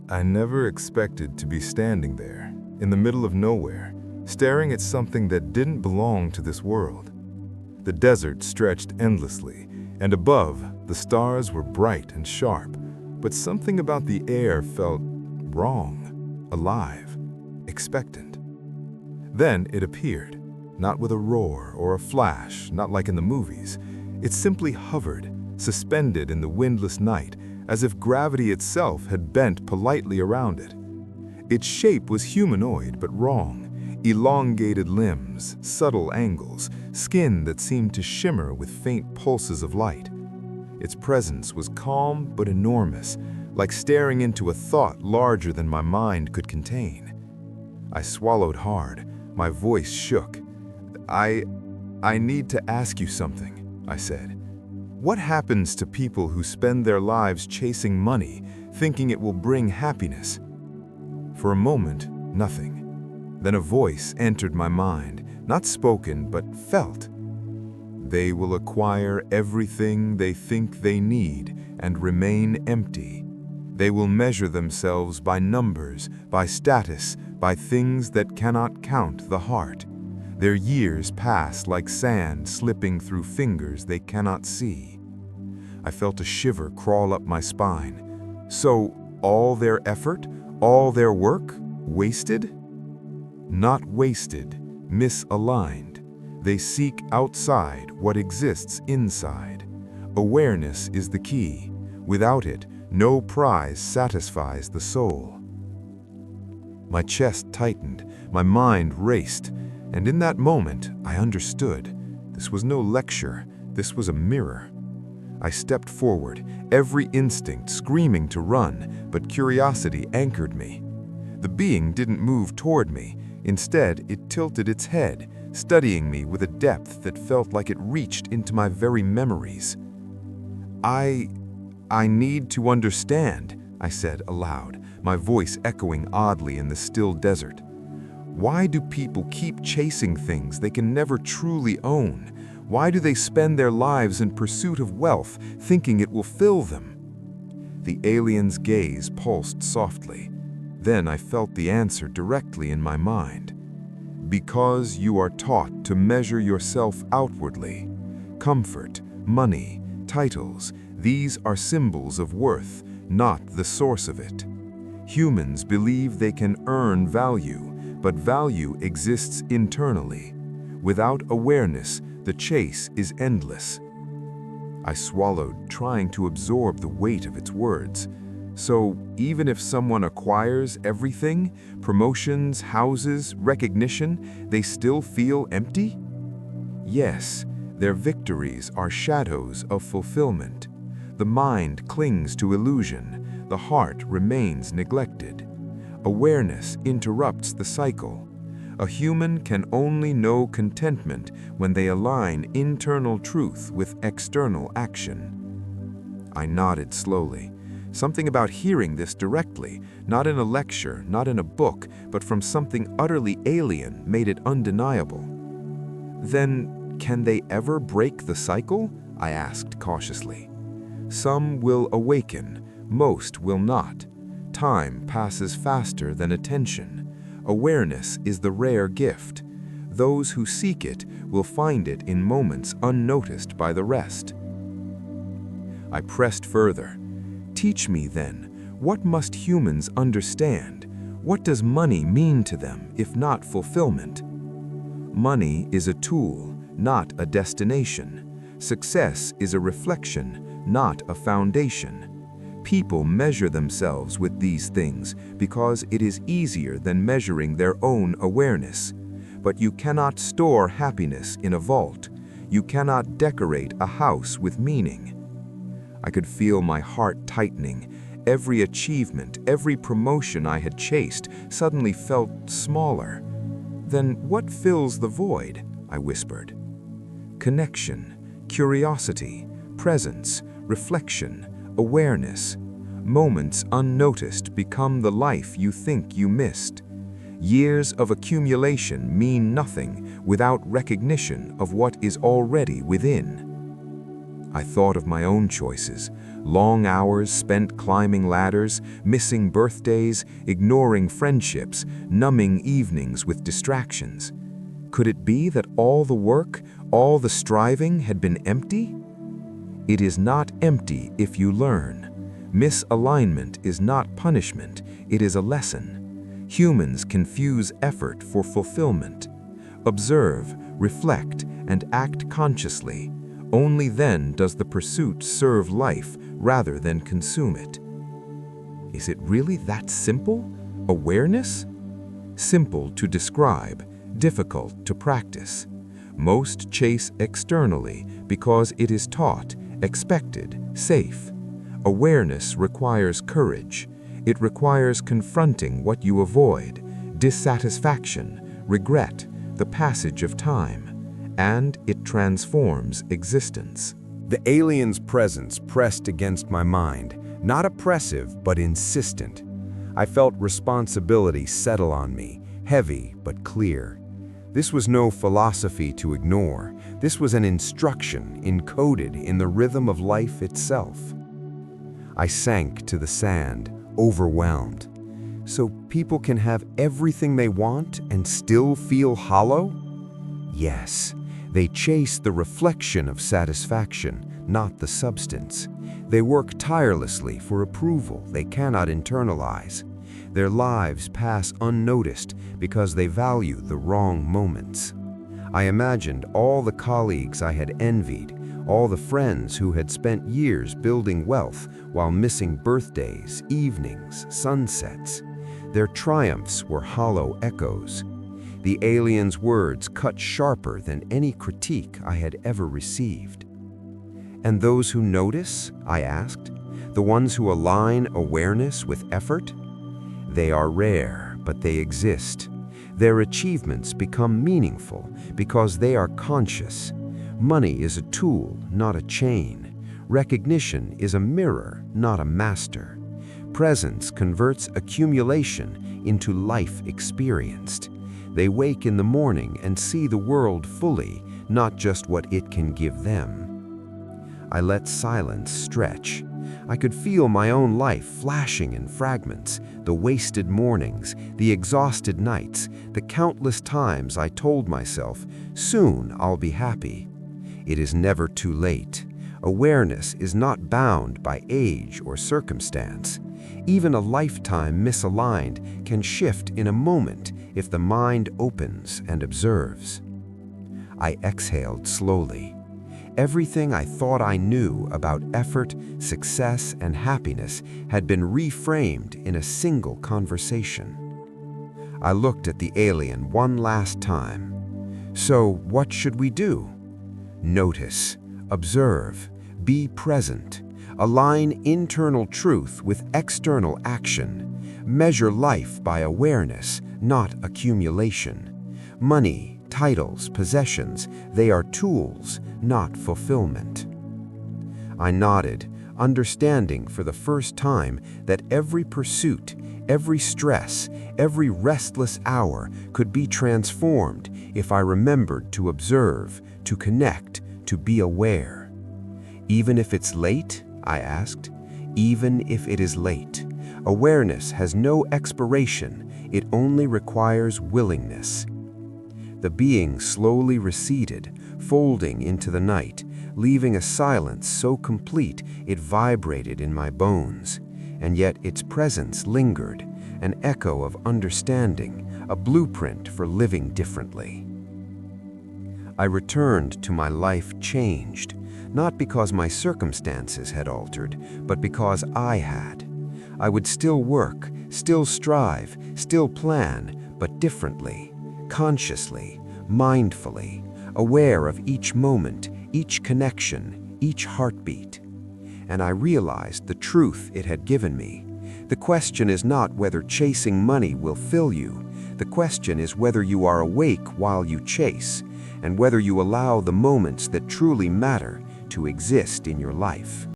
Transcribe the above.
I never expected to be standing there, in the middle of nowhere, staring at something that didn't belong to this world. The desert stretched endlessly, and above, the stars were bright and sharp, but something about the air felt wrong, alive, expectant. Then it appeared, not with a roar or a flash, not like in the movies. It simply hovered, suspended in the windless night, as if gravity itself had bent politely around it. Its shape was humanoid but wrong. Elongated limbs, subtle angles, skin that seemed to shimmer with faint pulses of light. Its presence was calm but enormous, like staring into a thought larger than my mind could contain. I swallowed hard. My voice shook. I need to ask you something," I said. "What happens to people who spend their lives chasing money, thinking it will bring happiness?" For a moment, nothing. Then a voice entered my mind, not spoken but felt. "They will acquire everything they think they need and remain empty. They will measure themselves by numbers, by status, by things that cannot count the heart. Their years pass like sand slipping through fingers they cannot see." I felt a shiver crawl up my spine. So, all their effort, all their work, wasted? Not wasted, misaligned. They seek outside what exists inside. Awareness is the key. Without it, no prize satisfies the soul. My chest tightened, my mind raced, and in that moment, I understood. This was no lecture, this was a mirror. I stepped forward, every instinct screaming to run, but curiosity anchored me. The being didn't move toward me. Instead, it tilted its head, studying me with a depth that felt like it reached into my very memories. I need to understand," I said aloud, my voice echoing oddly in the still desert. "Why do people keep chasing things they can never truly own? Why do they spend their lives in pursuit of wealth, thinking it will fill them?" The alien's gaze pulsed softly. Then I felt the answer directly in my mind. "Because you are taught to measure yourself outwardly. Comfort, money, titles, these are symbols of worth, not the source of it. Humans believe they can earn value, but value exists internally. Without awareness, the chase is endless." I swallowed, trying to absorb the weight of its words. So, even if someone acquires everything, promotions, houses, recognition, they still feel empty? Yes, their victories are shadows of fulfillment. The mind clings to illusion, the heart remains neglected. Awareness interrupts the cycle. A human can only know contentment when they align internal truth with external action. I nodded slowly. Something about hearing this directly, not in a lecture, not in a book, but from something utterly alien, made it undeniable. "Then, can they ever break the cycle?" I asked cautiously. "Some will awaken, most will not. Time passes faster than attention. Awareness is the rare gift. Those who seek it will find it in moments unnoticed by the rest." I pressed further. "Teach me then, what must humans understand? What does money mean to them, if not fulfillment?" "Money is a tool, not a destination. Success is a reflection, not a foundation. People measure themselves with these things because it is easier than measuring their own awareness. But you cannot store happiness in a vault. You cannot decorate a house with meaning." I could feel my heart tightening. Every achievement, every promotion I had chased suddenly felt smaller. "Then what fills the void?" I whispered. "Connection, curiosity, presence, reflection, awareness. Moments unnoticed become the life you think you missed. Years of accumulation mean nothing without recognition of what is already within." I thought of my own choices, long hours spent climbing ladders, missing birthdays, ignoring friendships, numbing evenings with distractions. Could it be that all the work, all the striving had been empty? It is not empty if you learn. Misalignment is not punishment, it is a lesson. Humans confuse effort for fulfillment. Observe, reflect, and act consciously. Only then does the pursuit serve life rather than consume it. Is it really that simple? Awareness? Simple to describe, difficult to practice. Most chase externally because it is taught, expected, safe. Awareness requires courage. It requires confronting what you avoid, dissatisfaction, regret, the passage of time, and it transforms existence. The alien's presence pressed against my mind, not oppressive but insistent. I felt responsibility settle on me, heavy but clear. This was no philosophy to ignore. This was an instruction encoded in the rhythm of life itself. I sank to the sand, overwhelmed. So people can have everything they want and still feel hollow? Yes, they chase the reflection of satisfaction, not the substance. They work tirelessly for approval they cannot internalize. Their lives pass unnoticed because they value the wrong moments. I imagined all the colleagues I had envied, all the friends who had spent years building wealth while missing birthdays, evenings, sunsets. Their triumphs were hollow echoes. The alien's words cut sharper than any critique I had ever received. And those who notice, I asked, the ones who align awareness with effort? They are rare, but they exist. Their achievements become meaningful because they are conscious. Money is a tool, not a chain. Recognition is a mirror, not a master. Presence converts accumulation into life experienced. They wake in the morning and see the world fully, not just what it can give them. I let silence stretch. I could feel my own life flashing in fragments, the wasted mornings, the exhausted nights, the countless times I told myself, soon I'll be happy. It is never too late. Awareness is not bound by age or circumstance. Even a lifetime misaligned can shift in a moment if the mind opens and observes. I exhaled slowly. Everything I thought I knew about effort, success, and happiness had been reframed in a single conversation. I looked at the alien one last time. So, what should we do? Notice, observe, be present, align internal truth with external action, measure life by awareness, not accumulation. Money, titles, possessions, they are tools, not fulfillment. I nodded, understanding for the first time that every pursuit, every stress, every restless hour could be transformed if I remembered to observe, to connect, to be aware. Even if it's late, I asked, even if it is late, awareness has no expiration, it only requires willingness. The being slowly receded, folding into the night, leaving a silence so complete it vibrated in my bones. And yet its presence lingered, an echo of understanding, a blueprint for living differently. I returned to my life changed, not because my circumstances had altered, but because I had. I would still work, still strive, still plan, but differently, consciously, mindfully, aware of each moment, each connection, each heartbeat. And I realized the truth it had given me. The question is not whether chasing money will fill you. The question is whether you are awake while you chase, and whether you allow the moments that truly matter to exist in your life.